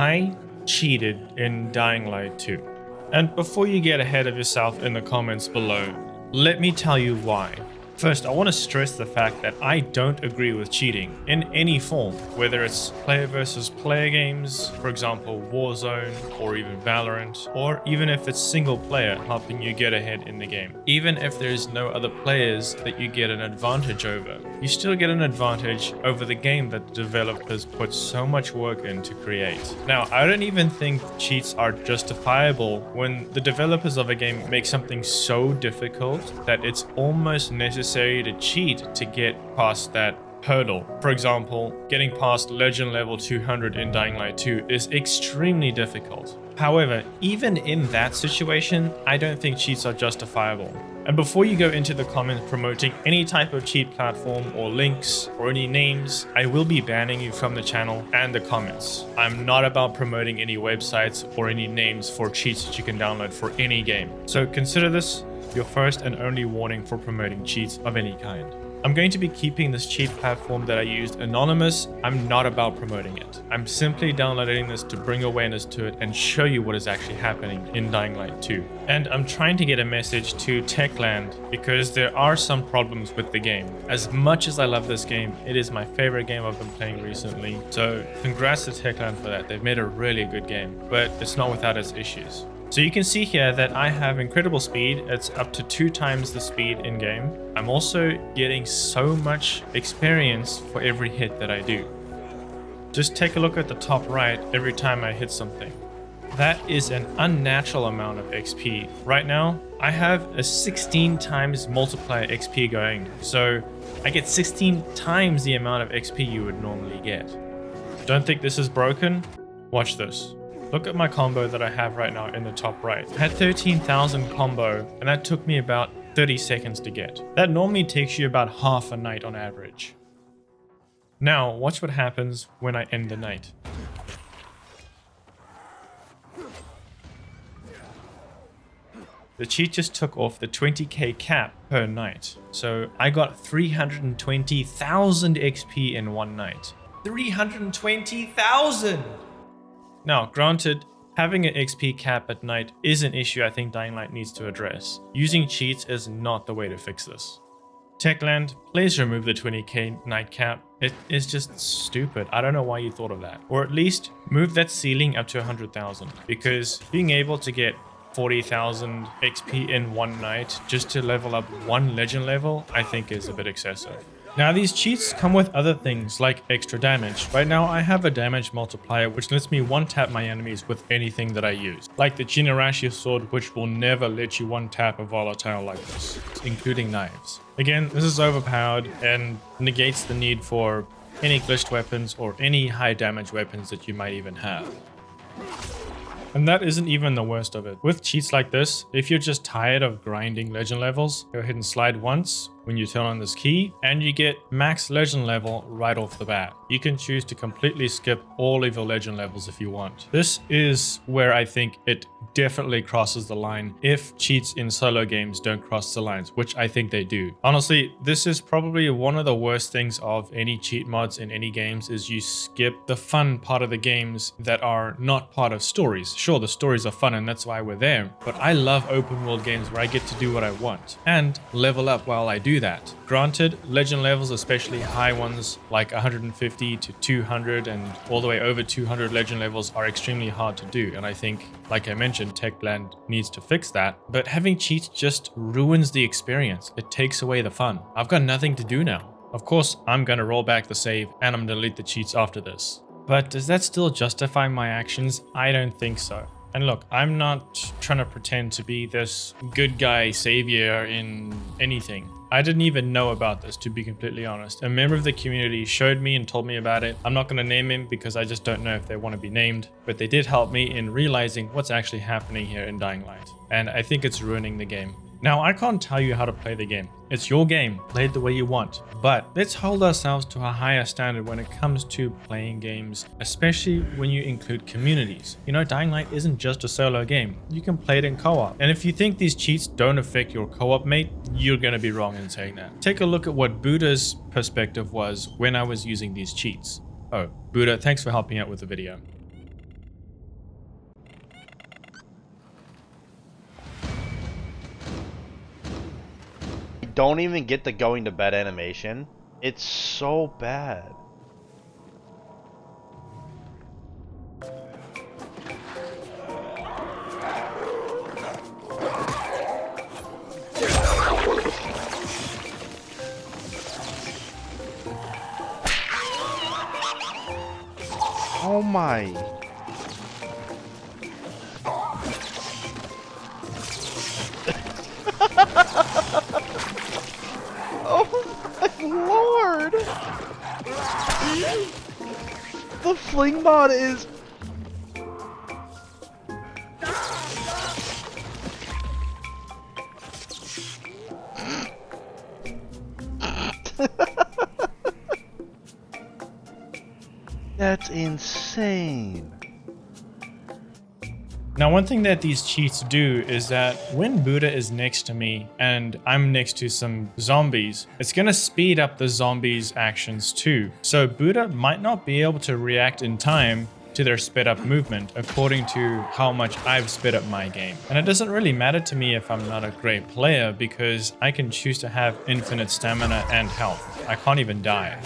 I cheated in Dying Light 2. And before you get ahead of yourself in the comments below, let me tell you why. First, I want to stress the fact that I don't agree with cheating in any form, whether it's player versus player games, for example Warzone, or even Valorant, or even if it's single player helping you get ahead in the game. Even if there's no other players that you get an advantage over, you still get an advantage over the game that the developers put so much work in to create. Now, I don't even think cheats are justifiable when the developers of a game make something so difficult that it's almost necessary to cheat to get past that hurdle. For example, getting past legend level 200 in Dying Light 2 is extremely difficult. However, even in that situation, I don't think cheats are justifiable. And before you go into the comments promoting any type of cheat platform or links or any names, I will be banning you from the channel and the comments. I'm not about promoting any websites or any names for cheats that you can download for any game. So consider this your first and only warning for promoting cheats of any kind. I'm going to be keeping this cheat platform that I used anonymous. I'm not about promoting it. I'm simply downloading this to bring awareness to it and show you what is actually happening in Dying Light 2. And I'm trying to get a message to Techland because there are some problems with the game. As much as I love this game, it is my favorite game I've been playing recently. So congrats to Techland for that. They've made a really good game, but it's not without its issues. So you can see here that I have incredible speed. It's up to 2 times the speed in game. I'm also getting so much experience for every hit that I do. Just take a look at the top right every time I hit something. That is an unnatural amount of XP. Right now, I have a 16 times multiplier XP going. So I get 16 times the amount of XP you would normally get. Don't think this is broken? Watch this. Look at my combo that I have right now in the top right. I had 13,000 combo and that took me about 30 seconds to get. That normally takes you about half a night on average. Now watch what happens when I end the night. The cheat just took off the 20k cap per night. So I got 320,000 XP in one night. 320,000! Now, granted, having an XP cap at night is an issue I think Dying Light needs to address. Using cheats is not the way to fix this. Techland, please remove the 20k night cap. It is just stupid. I don't know why you thought of that. Or at least move that ceiling up to 100,000. Because being able to get 40,000 XP in one night just to level up one legend level, I think is a bit excessive. Now these cheats come with other things like extra damage. Right now I have a damage multiplier which lets me one-tap my enemies with anything that I use. Like the Jinarashi sword, which will never let you one-tap a volatile like this, including knives. Again, this is overpowered and negates the need for any glitched weapons or any high damage weapons that you might even have. And that isn't even the worst of it. With cheats like this, if you're just tired of grinding legend levels, go ahead and slide once when you turn on this key and you get max legend level right off the bat. You can choose to completely skip all of your legend levels if you want. This is where I think it definitely crosses the line if cheats in solo games don't cross the lines, which I think they do. Honestly, this is probably one of the worst things of any cheat mods in any games is you skip the fun part of the games that are not part of stories. Sure, the stories are fun and that's why we're there, but I love open world games where I get to do what I want and level up while I do that. Granted, legend levels, especially high ones like 150 to 200 and all the way over 200 legend levels are extremely hard to do, and I think, like I mentioned, Techland needs to fix that. But having cheats just ruins the experience. It takes away the fun. I've got nothing to do now. Of course, I'm gonna roll back the save and I'm gonna delete the cheats after this. But does that still justify my actions? I don't think so. And look, I'm not trying to pretend to be this good guy savior in anything. I didn't even know about this, to be completely honest. A member of the community showed me and told me about it. I'm not going to name him because I just don't know if they want to be named, but they did help me in realizing what's actually happening here in Dying Light. And I think it's ruining the game. Now, I can't tell you how to play the game. It's your game, play it the way you want. But let's hold ourselves to a higher standard when it comes to playing games, especially when you include communities. You know, Dying Light isn't just a solo game. You can play it in co-op. And if you think these cheats don't affect your co-op mate, you're going to be wrong in saying that. Take a look at what Buddha's perspective was when I was using these cheats. Oh, Buddha, thanks for helping out with the video. don't even get the going to bed animation. It's so bad. Oh my. Oh my lord! The fling mod is... That's insane. Now, one thing that these cheats do is that when Buddha is next to me and I'm next to some zombies, it's going to speed up the zombies' actions too. So Buddha might not be able to react in time to their sped up movement according to how much I've sped up my game. And it doesn't really matter to me if I'm not a great player because I can choose to have infinite stamina and health. I can't even die.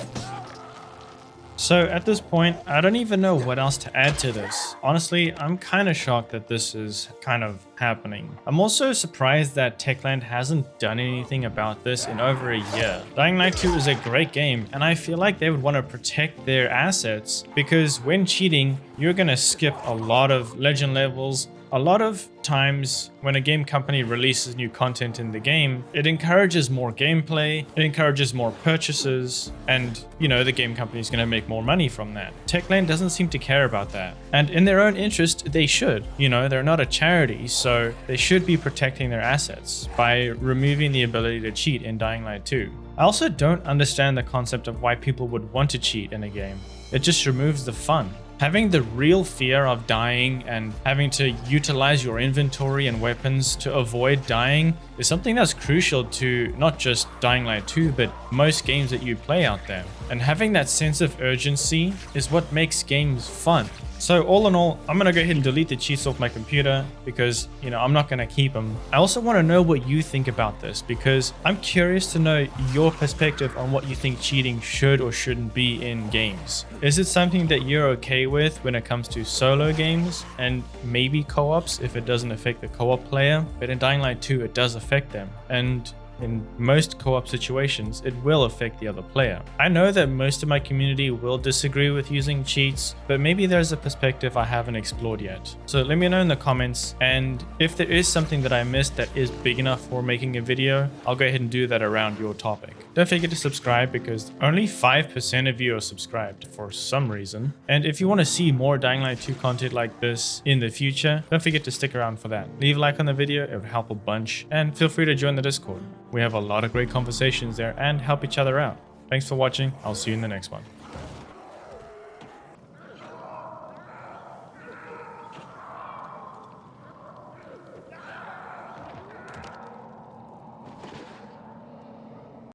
So at this point, I don't even know what else to add to this. Honestly, I'm kind of shocked that this is kind of happening. I'm also surprised that Techland hasn't done anything about this in over a year. Dying Light 2 is a great game, and I feel like they would want to protect their assets because when cheating, you're going to skip a lot of legend levels. A lot of times when a game company releases new content in the game, it encourages more gameplay, it encourages more purchases, and you know, the game company is going to make more money from that. Techland doesn't seem to care about that. And in their own interest, they should. You know, they're not a charity, so they should be protecting their assets by removing the ability to cheat in Dying Light 2. I also don't understand the concept of why people would want to cheat in a game. It just removes the fun. Having the real fear of dying and having to utilize your inventory and weapons to avoid dying is something that's crucial to not just Dying Light 2, but most games that you play out there. And having that sense of urgency is what makes games fun. So all in all, I'm going to go ahead and delete the cheats off my computer because, you know, I'm not going to keep them. I also want to know what you think about this because I'm curious to know your perspective on what you think cheating should or shouldn't be in games. Is it something that you're okay with when it comes to solo games and maybe co-ops if it doesn't affect the co-op player? But in Dying Light 2, it does affect them. And in most co-op situations, it will affect the other player. I know that most of my community will disagree with using cheats, but maybe there's a perspective I haven't explored yet. So let me know in the comments, and if there is something that I missed that is big enough for making a video, I'll go ahead and do that around your topic. Don't forget to subscribe because only 5% of you are subscribed for some reason. And if you want to see more Dying Light 2 content like this in the future, don't forget to stick around for that. Leave a like on the video, it would help a bunch, and feel free to join the Discord. We have a lot of great conversations there and help each other out. Thanks for watching. I'll see you in the next one.